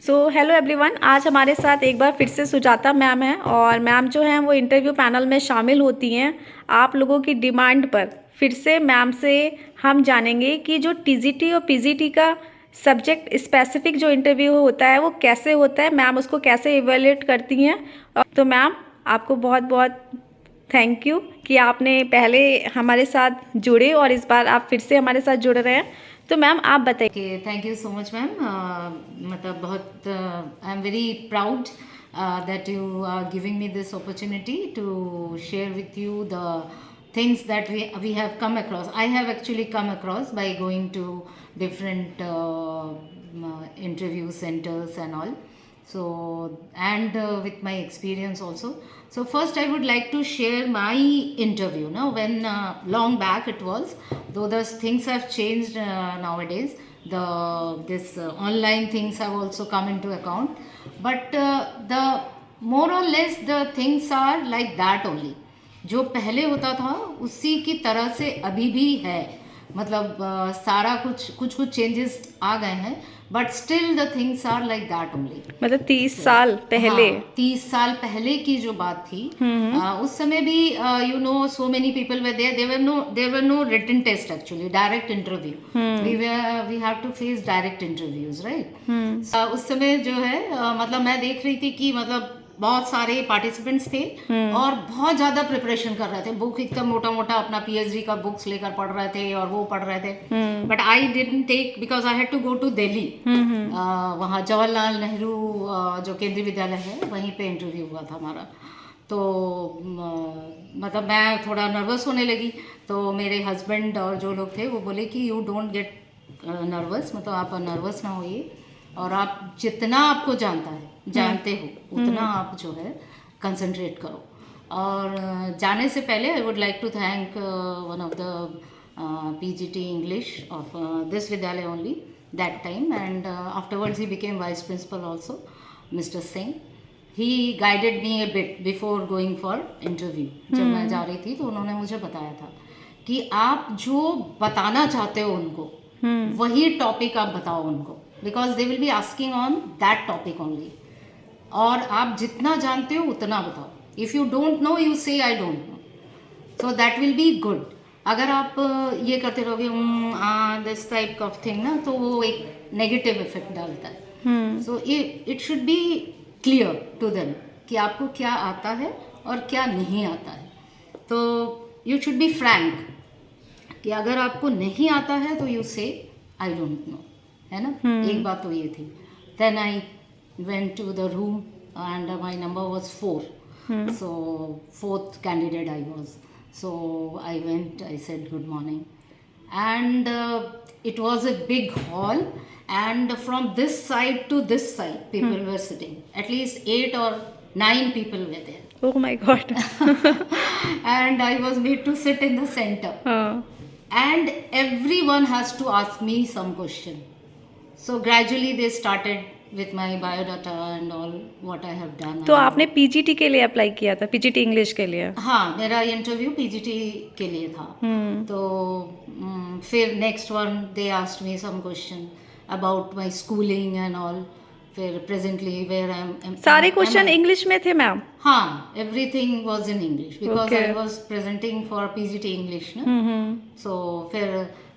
So hello everyone, आज हमारे साथ एक बार फिर से सुजाता मैम है और मैम जो हैं वो इंटरव्यू पैनल में शामिल होती हैं। आप लोगों की डिमांड पर फिर से मैम से हम जानेंगे कि जो टीजीटी और पीजीटी का सब्जेक्ट स्पेसिफिक जो इंटरव्यू होता है वो कैसे होता है, मैम उसको कैसे इवेल्युएट करती हैं। तो मैम, आपको बहुत बहुत थैंक यू कि आपने पहले हमारे साथ जुड़े और इस बार आप फिर से हमारे साथ जुड़ रहे हैं। तो मैम आप बताइए। Okay, thank you so much ma'am. मतलब बहुत I am very proud that you are giving me this opportunity to share with you the things that we have come across. I have actually come across by going to different interview centers and all. So, and with my experience also. So first I would like to share my interview. Now when long back it was, though the things have changed nowadays, this online things have also come into account, but the more or less the things are like that only. जो पहले होता था उसी की तरह से अभी भी है। मतलब सारा कुछ चेंजेस आ गए हैं, but still the things are like that only. मतलब 30 साल पहले। हाँ, 30 साल पहले की जो बात थी, उस समय भी you know so many people were there, there were no written test, actually direct interview. We have to face direct interviews, right. उस समय जो है मतलब मैं देख रही थी कि मतलब बहुत सारे पार्टिसिपेंट्स थे और बहुत ज्यादा प्रिपरेशन कर रहे थे। बुक एकदम मोटा मोटा अपना पीएचडी का बुक्स लेकर पढ़ रहे थे और वो पढ़ रहे थे। But I didn't take, because I had to go to Delhi. वहाँ जवाहरलाल नेहरू जो केंद्रीय विद्यालय है वहीं पे इंटरव्यू हुआ था हमारा। तो मतलब मैं थोड़ा नर्वस होने लगी। तो मेरे हस्बैंड और जो लोग थे वो बोले कि यू डोंट गेट नर्वस, मतलब आप नर्वस ना होइए, और आप जितना आपको जानते हो उतना आप जो है कंसंट्रेट करो। और जाने से पहले I would like to thank one of the PGT English of this विद्यालय only that time, and afterwards he became vice principal also, Mr. Singh. He guided me a bit before going for interview. जब मैं जा रही थी तो उन्होंने मुझे बताया था कि आप जो बताना चाहते हो उनको वही टॉपिक आप बताओ उनको, because they will be asking on that topic only. और आप जितना जानते हो उतना बताओ। If you don't know you say I don't know, so that will be good. अगर आप ये करते रहोगे दिस टाइप ऑफ थिंग ना, तो वो एक नेगेटिव इफेक्ट डालता है। So it should be clear to them कि आपको क्या आता है और क्या नहीं आता है। तो यू शुड बी फ्रैंक कि अगर आपको नहीं आता है तो you say I don't no, है ना। एक बात तो ये थी। Then I went to the room and my number was 4, so fourth candidate I was. So I went, I said good morning, and it was a big hall, and from this side to this side people were sitting, at least 8 or 9 people were there. Oh my god. And I was made to sit in the center, and everyone has to ask me some question. So gradually they started with my biodata and all what I have done. तो आपने PGT के लिए apply किया था, PGT English के लिए? हाँ, मेरा इंटरव्यू पीजीटी के लिए था। तो फिर next one they asked me some question about my schooling and all. फिर प्रेजेंटली वेयर आई एम, सारे क्वेश्चन इंग्लिश में थे मैम? हाँ, everything was in English because I was presenting for PGT English ना। सो फिर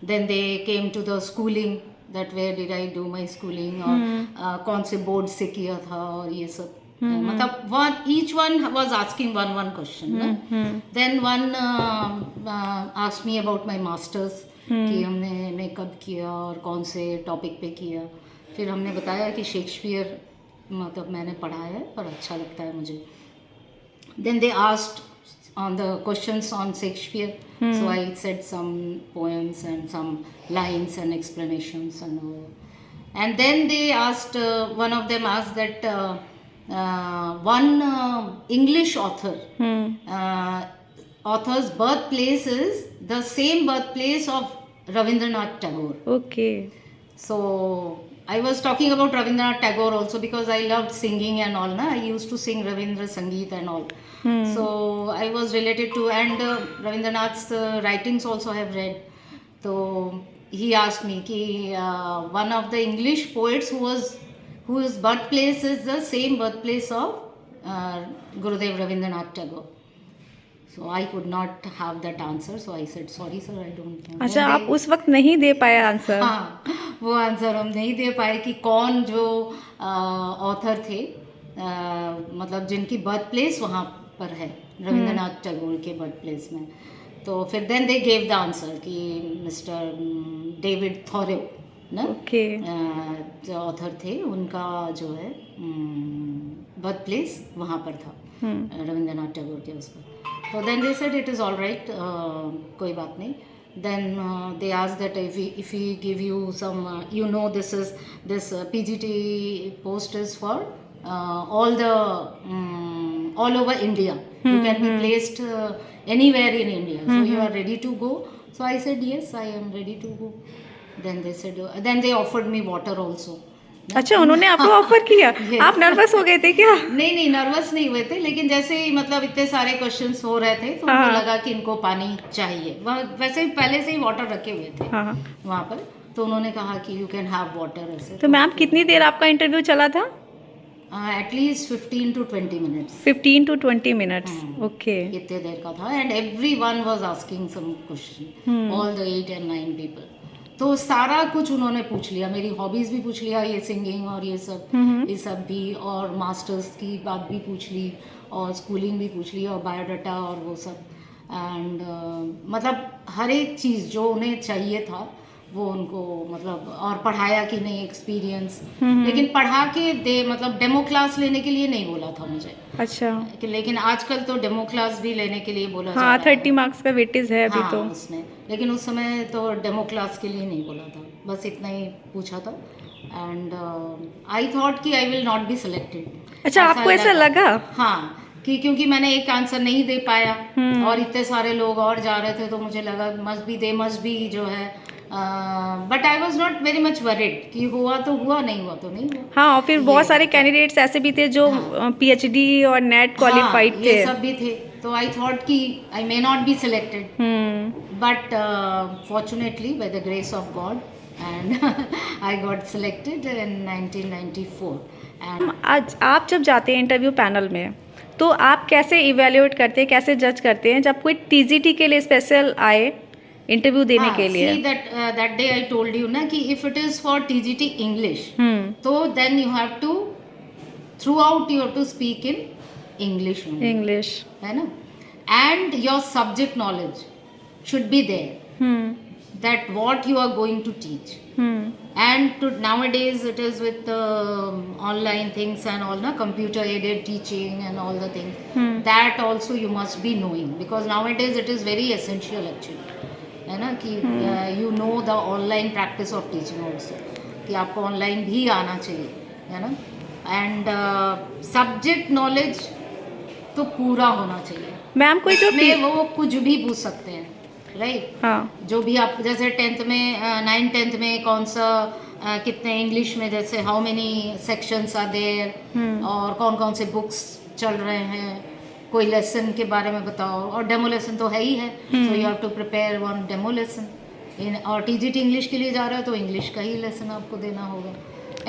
then they came to the schooling, that where did I do my schooling, और कौन से board से किया था और ये सब। मतलब one each one was asking one question ना। Then one asked me about my masters कि हमने कब किया और कौन से टॉपिक पे किया। फिर हमने बताया कि शेक्सपियर मतलब मैंने पढ़ा है और अच्छा लगता है मुझे। Then they asked on the questions on Shakespeare, so I said some poems and some lines and explanations and all. And then they asked, one of them asked that one English author's birthplace is the same birthplace of Rabindranath Tagore. Okay. So I was talking about Rabindranath Tagore also because I loved singing and all. Na? I used to sing Rabindra Sangeet and all. So I was related to, and Rabindranath's writings also I have read. So he asked me कि one of the English poets who was whose birthplace is the same birthplace of Gurudev Rabindranath Tagore. So I could not have that answer. So I said, sorry sir, I don't know. अच्छा, आप उस वक्त नहीं दे पाए answer? हाँ, वो answer हम नहीं दे पाए कि कौन जो ऑथर थे, मतलब जिनकी बर्थ प्लेस वहाँ पर है, रविंद्रनाथ टैगोर के बर्थ प्लेस में. तो फिर then they gave the answer कि मिस्टर डेविड थॉरेउ ना, ओके, जो ऑथर थे उनका जो है बर्थ प्लेस वहाँ पर था, रविंद्रनाथ टैगोर के उस पर. तो then they said it is all right, कोई बात नहीं. Then they asked that if we give you some, this PGT post is for all over India. You can be placed anywhere in India. So you are ready to go? So I said yes, I am ready to go. Then they said, then they offered me water also. अच्छा, उन्होंने आपको offer किया? Yes. आप nervous हो गए थे क्या? नहीं, नर्वस नहीं हुए थे, लेकिन जैसे ही मतलब इतने सारे क्वेश्चंस हो रहे थे तो उनको लगा कि इनको पानी चाहिए. वैसे ही पहले से ही वाटर रखे हुए थे वहाँ पर, तो उन्होंने कहा कि यू कैन हैव वाटर. ऐसे तो मैम कितनी देर आपका इंटरव्यू चला था? At least 15 to 20 minutes. 15 to 20 minutes. Okay. इतने देर का था. And everyone was asking some question, all the 8 and 9 people. तो सारा कुछ उन्होंने पूछ लिया, मेरी हॉबीज़ भी पूछ लिया, ये सिंगिंग और ये सब भी, और मास्टर्स की बात भी पूछ ली, और स्कूलिंग भी पूछ ली, और बायोडाटा और वो सब. एंड मतलब हर एक चीज़ जो उन्हें चाहिए था वो उनको मतलब, और पढ़ाया कि नहीं एक्सपीरियंस, लेकिन पढ़ा के मतलब डेमो क्लास लेने के लिए नहीं बोला था मुझे. अच्छा. लेकिन आजकल तो डेमो क्लास भी लेने के लिए बोला. हाँ, 30 मार्क्स का वेटेज है अभी. तो उसने, लेकिन उस समय तो डेमो क्लास के लिए नहीं बोला था, बस इतना ही पूछा था. एंड आई थॉट कि I will not be selected. अच्छा, आपको ऐसा लगा? हाँ, कि क्योंकि मैंने एक आंसर नहीं दे पाया और इतने सारे लोग और जा रहे थे, तो मुझे लगा मस्ट बी जो है. But I was not very much worried कि हुआ तो हुआ, नहीं हुआ तो नहीं हुआ. हाँ, और फिर बहुत सारे कैंडिडेट्स ऐसे भी थे जो PhD और नेट क्वालिफाइड थे, ये सब भी थे. तो आई थॉट कि I may not be selected, but fortunately by the grace of God and I got selected in 1994. And आज आप जब जाते हैं इंटरव्यू पैनल में, तो आप कैसे इवेल्युएट करते हैं, कैसे जज करते हैं जब कोई TGT के लिए स्पेशल आए इंटरव्यू देने के लिए? that day I told you ना कि if it is for TGT English, तो then you have to throughout you have to speak in English only. English, है ना? And your subject knowledge should be there. That what you are going to teach. And nowadays it is with online things and all, na, computer aided teaching and all the things. That also you must be knowing, because nowadays it is very essential actually. है ना कि you know the online practice of teaching also, कि आपको online भी आना चाहिए, है ना. एंड सब्जेक्ट नॉलेज तो पूरा होना चाहिए. मैम कोई जो वो कुछ भी पूछ सकते हैं, राइट? हाँ, जो भी आप जैसे 10th में 9th 10th में कौन सा कितने इंग्लिश में, जैसे how many sections are there, और कौन कौन से बुक्स चल रहे हैं, कोई लेसन के बारे में बताओ. और डेमो लेसन तो है ही है, so you have to prepare one demo lesson. और TGT इंग्लिश के लिए जा रहे हो तो इंग्लिश का ही लेसन आपको देना होगा.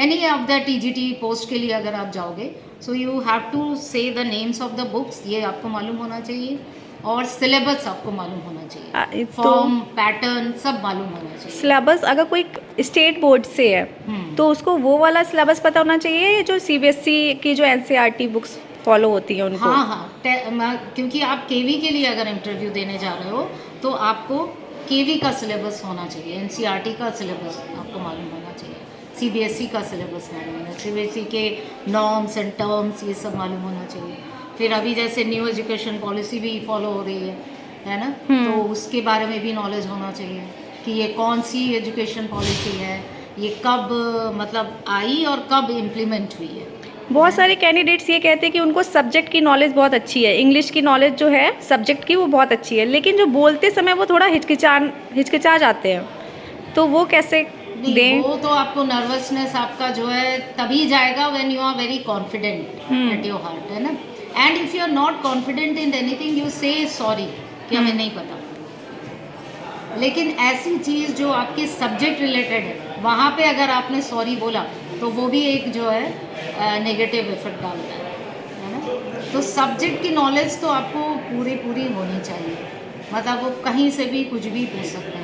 Any of the TGT post के लिए अगर आप जाओगे, सो यू हैव टू से the names of the books, ये आपको मालूम होना चाहिए, और सिलेबस आपको मालूम होना चाहिए, फॉर्म पैटर्न सब मालूम होना चाहिए. सिलेबस अगर कोई स्टेट बोर्ड से है तो उसको वो वाला सिलेबस पता होना चाहिए, जो CBSE की जो NCERT बुक्स फॉलो होती है उनको? हाँ, क्योंकि आप KV के लिए अगर इंटरव्यू देने जा रहे हो तो आपको KV का सिलेबस होना चाहिए, NCERT का सिलेबस आपको मालूम होना चाहिए, CBSE का सिलेबस मालूम होना चाहिए, CBSE के नॉर्म्स एंड टर्म्स ये सब मालूम होना चाहिए. फिर अभी जैसे न्यू एजुकेशन पॉलिसी भी फॉलो हो रही है ना, तो उसके बारे में भी नॉलेज होना चाहिए कि ये कौन सी एजुकेशन पॉलिसी है, ये कब मतलब आई और कब इम्प्लीमेंट हुई है. बहुत सारे कैंडिडेट्स ये कहते हैं कि उनको सब्जेक्ट की नॉलेज बहुत अच्छी है, इंग्लिश की नॉलेज जो है सब्जेक्ट की वो बहुत अच्छी है, लेकिन जो बोलते समय वो थोड़ा हिचकिचा जाते हैं, तो वो कैसे दें? वो तो आपको नर्वसनेस आपका जो है तभी जाएगा when you are very confident at your heart, है ना. And if you are not confident in anything, you say sorry कि हमें नहीं पता. लेकिन ऐसी चीज़ जो आपके सब्जेक्ट रिलेटेड है वहाँ पे अगर आपने सॉरी बोला तो वो भी एक जो है नेगेटिव इफेक्ट डालता है ना। तो सब्जेक्ट की नॉलेज तो आपको पूरी होनी चाहिए, मतलब वो कहीं से भी कुछ भी पूछ सकते हैं।